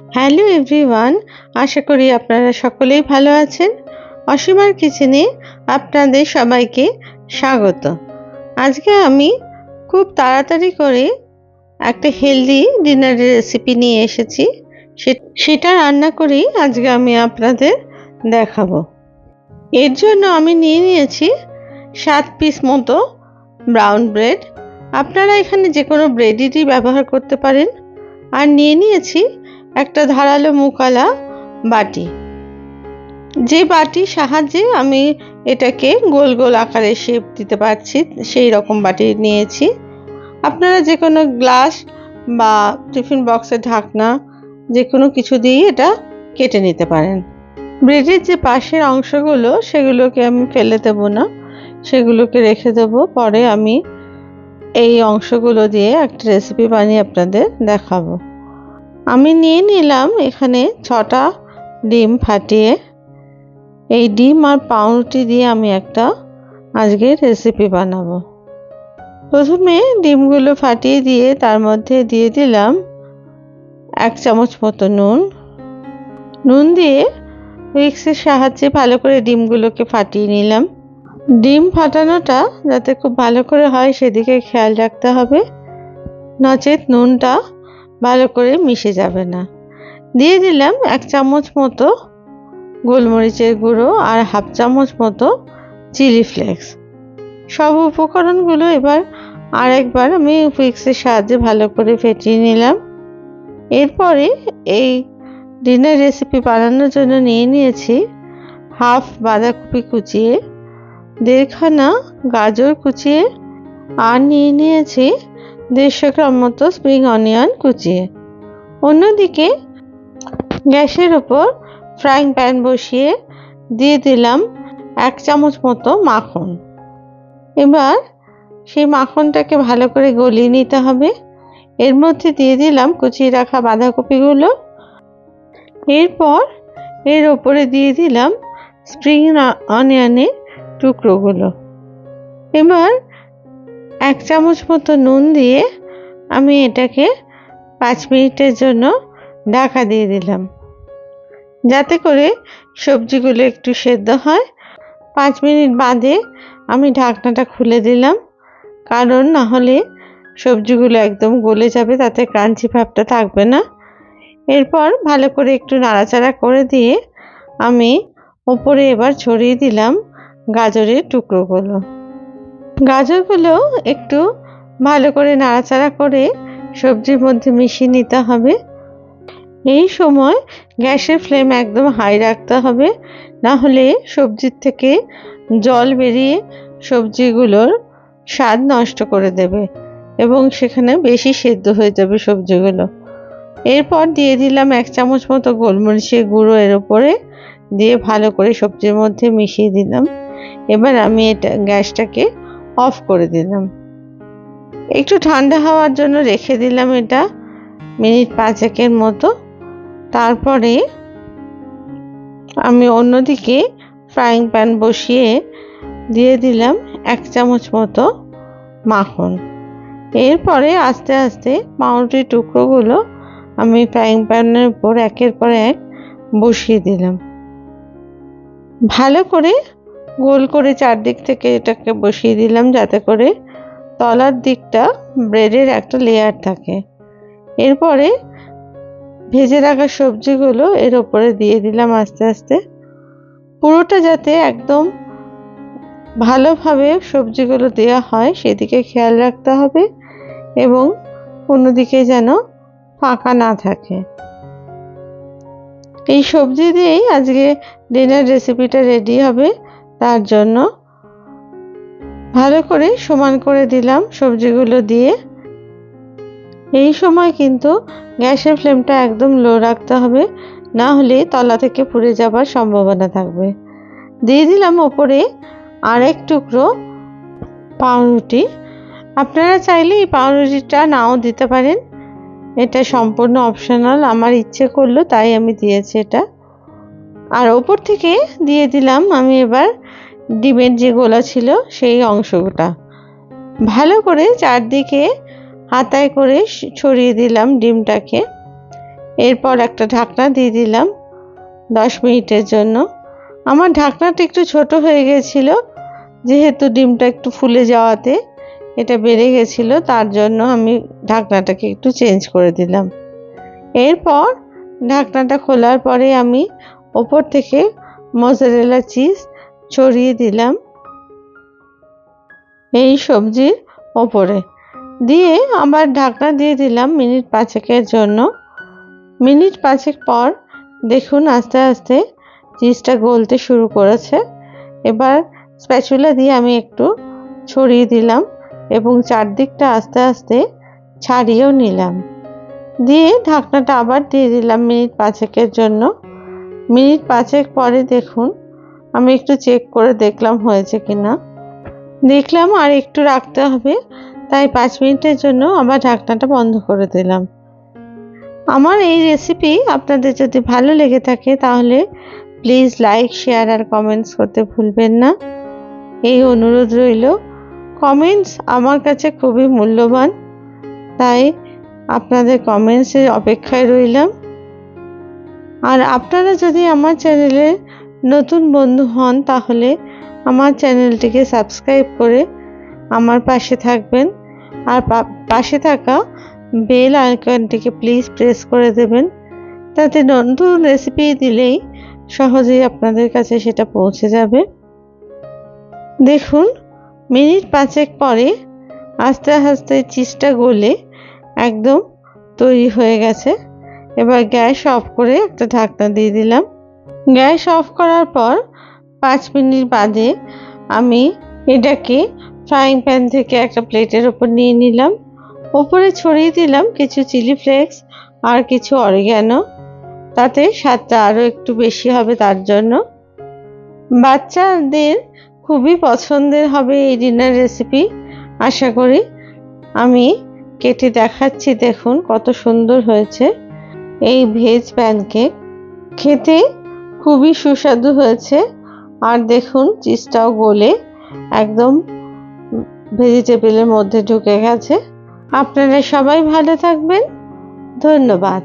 Hello everyone, আশা করি আপনারা সকলেই ভালো আছেন। অসীমার কিচেনে আপনাদের সবাইকে স্বাগত। আজকে আমি খুব তাড়াতাড়ি করে একটা হেলদি ডিনারের রেসিপি নিয়ে এসেছি। সেটা রান্না করেই আজকে আমি আপনাদের দেখাবো। এর জন্য আমি নিয়ে নিয়েছি 7 পিস মতো ব্রাউন ব্রেড। আপনারা এখানে যে কোনো ব্রেডই ব্যবহার করতে পারেন। আর নিয়ে নিয়েছি একটা ধারালো মুকালা বাটি, যে বাটির সাহায্যে আমি এটাকে গোল গোল আকারে শেপ দিতে পারছি সেই রকম বাটি নিয়েছি। আপনারা যে কোনো গ্লাস বা টিফিন বক্সের ঢাকনা যে কোনো কিছু দিয়ে এটা কেটে নিতে পারেন। ব্রেডের যে পাশের অংশগুলো সেগুলোকে আমি ফেলে দেবো না, সেগুলোকে রেখে দেবো। পরে আমি এই অংশগুলো দিয়ে একটা রেসিপি বানিয়ে আপনাদের দেখাবো। আমি নিয়ে নিলাম এখানে 6টা ডিম ফাটিয়ে। এই ডিম আর পাউরুটি দিয়ে আমি একটা আজকে রেসিপি বানাবো। প্রথমে ডিমগুলো ফাটিয়ে দিয়ে তার মধ্যে দিয়ে দিলাম 1 চামচ মতো নুন দিয়ে হুইস্কের সাহায্যে ভালো করে ডিমগুলোকে ফাটিয়ে নিলাম। ডিম ফাটানোটা যাতে খুব ভালো করে হয় সেদিকে খেয়াল রাখতে হবে, নচেত নুনটা ভালো করে মিশে যাবে না। দিয়ে দিলাম 1 চামচ মতো গোলমরিচের গুঁড়ো আর 1/2 চামচ মতো চিলি ফ্লেক্স। সব উপকরণগুলো এবার আরেকবার আমি হুইস্কের সাহায্যে ভালো করে ফেটিয়ে নিলাম। এরপরে এই ডিনার রেসিপি বানানোর জন্য নিয়ে নিয়েছি 1/2 বাঁধাকপি কুচিয়ে, 1.5 খানা গাজর কুচিয়ে, আর নিয়ে নিয়েছি 150 গ্রাম মতো স্প্রিং অনিয়ন কুচিয়ে। অন্যদিকে গ্যাসের ওপর ফ্রাইং প্যান বসিয়ে দিয়ে দিলাম 1 চামচ মতো মাখন। এবার সেই মাখনটাকে ভালো করে গলিয়ে নিতে হবে। এর মধ্যে দিয়ে দিলাম কুচিয়ে রাখা বাঁধাকপিগুলো। এরপর এর ওপরে দিয়ে দিলাম স্প্রিং অনিয়নের টুকরোগুলো। এবার 1 চামচ মতো নুন দিয়ে আমি এটাকে 5 মিনিটের জন্য ঢাকা দিয়ে দিলাম, যাতে করে সবজিগুলো একটু সেদ্ধ হয়। 5 মিনিট বাদে আমি ঢাকনাটা খুলে দিলাম, কারণ না হলে সবজিগুলো একদম গলে যাবে, তাতে ক্রাঞ্চি ভাবটা থাকবে না। এরপর ভালো করে একটু নাড়াচাড়া করে দিয়ে আমি ওপরে এবার ছড়িয়ে দিলাম গাজরের টুকরোগুলো। গাজরগুলো একটু ভালো করে নাড়াচাড়া করে সবজির মধ্যে মিশিয়ে নিতে হবে। এই সময় গ্যাসের ফ্লেম একদম হাই রাখতে হবে, না হলে সবজির থেকে জল বেরিয়ে সবজিগুলোর স্বাদ নষ্ট করে দেবে এবং সেখানে বেশি সেদ্ধ হয়ে যাবে সবজিগুলো। এরপর দিয়ে দিলাম 1 চামচ মতো গোলমরিচের গুঁড়ো এর উপরে দিয়ে ভালো করে সবজির মধ্যে মিশিয়ে দিলাম। এবার আমি এটা গ্যাসটাকে অফ করে দিলাম। একটু ঠান্ডা হওয়ার জন্য রেখে দিলাম এটা মিনিট 5 মতো। তারপরে আমি অন্যদিকে ফ্রাইং প্যান বসিয়ে দিয়ে দিলাম 1 চামচ মতো মাখন। এরপরে আস্তে আস্তে পাউরুটির টুকরোগুলো আমি ফ্রাইং প্যানের উপর একের পর এক বসিয়ে দিলাম। ভালো করে গোল করে চারদিক থেকে এটাকে বসিয়ে দিলাম, যাতে করে তলার দিকটা ব্রেডের একটা লেয়ার থাকে। এরপরে ভেজে রাখা সবজিগুলো এর উপরে দিয়ে দিলাম আস্তে আস্তে। পুরোটা যাতে একদম ভালোভাবে সবজিগুলো দেওয়া হয় সেদিকে খেয়াল রাখতে হবে এবং কোনো দিকে যেন ফাঁকা না থাকে। এই সবজি দিয়েই আজকে ডিনার রেসিপিটা রেডি হবে, তার জন্য ভালো করে সমান করে দিলাম সবজিগুলো দিয়ে। এই সময় কিন্তু গ্যাসের ফ্লেমটা একদম লো রাখতে হবে, না হলে তলা থেকে পুড়ে যাবার সম্ভাবনা থাকবে। দিয়ে দিলাম ওপরে আরেক টুকরো পাউরুটি। আপনারা চাইলে এই পাউরুটিটা নাও দিতে পারেন, এটা সম্পূর্ণ অপশনাল। আমার ইচ্ছে করলো তাই আমি দিয়েছি এটা। আর ওপর থেকে দিয়ে দিলাম আমি এবার ডিমের যে গোলা ছিল সেই অংশটা। ভালো করে চারদিকে হাতায় করে ছড়িয়ে দিলাম ডিমটাকে। এরপর একটা ঢাকনা দিয়ে দিলাম 10 মিনিটের জন্য। আমার ঢাকনাটা একটু ছোট হয়ে গেছিল, যেহেতু ডিমটা একটু ফুলে যাওয়াতে এটা বেড়ে গেছিল, তার জন্য আমি ঢাকনাটাকে একটু চেঞ্জ করে দিলাম। এরপর ঢাকনাটা খোলার পরে আমি ওপর থেকে মোজারেলা চিজ ছড়িয়ে দিলাম এই সবজির ওপরে, দিয়ে আবার ঢাকনা দিয়ে দিলাম মিনিট 5-এর জন্য। মিনিট 5 পর দেখুন আস্তে আস্তে চিজটা গলতে শুরু করেছে। এবার স্প্যাচুলা দিয়ে আমি একটু ছড়িয়ে দিলাম এবং চারদিকটা আস্তে আস্তে ছাড়িয়েও নিলাম। দিয়ে ঢাকনাটা আবার দিয়ে দিলাম মিনিট 5-এর জন্য। মিনিট 5 পরে দেখুন আমি একটু চেক করে দেখলাম হয়েছে কিনা। দেখলাম আর একটু রাখতে হবে, তাই 5 মিনিটের জন্য আবার ঢাকনাটা বন্ধ করে দিলাম। আমার এই রেসিপি আপনাদের যদি ভালো লেগে থাকে তাহলে প্লিজ লাইক, শেয়ার আর কমেন্টস করতে ভুলবেন না, এই অনুরোধ রইল। কমেন্টস আমার কাছে খুবই মূল্যবান, তাই আপনাদের কমেন্টসের অপেক্ষায় রইলাম। আর আপনারা যদি আমার চ্যানেলে নতুন বন্ধু হন তাহলে আমার চ্যানেলটিকে সাবস্ক্রাইব করে আমার পাশে থাকবেন, আর পাশে থাকা বেল আইকনটিকে প্লিজ প্রেস করে দেবেন, তাতে নতুন রেসিপি দিলেই সহজেই আপনাদের কাছে সেটা পৌঁছে যাবে। দেখুন মিনিট 5 পরে আস্তে আস্তে চিজটা গলে একদম তৈরি হয়ে গেছে। এবার গ্যাস অফ করে একটা ঢাকনা দিয়ে দিলাম। গ্যাস অফ করার পর 5 মিনিট বাদে আমি এটাকে ফ্রাইং প্যান থেকে একটা প্লেটের ওপর নিয়ে নিলাম। ওপরে ছড়িয়ে দিলাম কিছু চিলি ফ্লেক্স আর কিছু অরিগ্যানো, তাতে স্বাদটা আরও একটু বেশি হবে তার জন্য। বাচ্চাদের খুবই পছন্দের হবে এই ডিনার রেসিপি আশা করি। আমি কেটে দেখাচ্ছি, দেখুন কত সুন্দর হয়েছে এই ভেজ প্যানকেক। খেতে খুবই সুস্বাদু হয়েছে, আর দেখুন চিজটাও গলে একদম ভেজিটেবলের মধ্যে ঢুকে গেছে। আপনারা সবাই ভালো থাকবেন, ধন্যবাদ।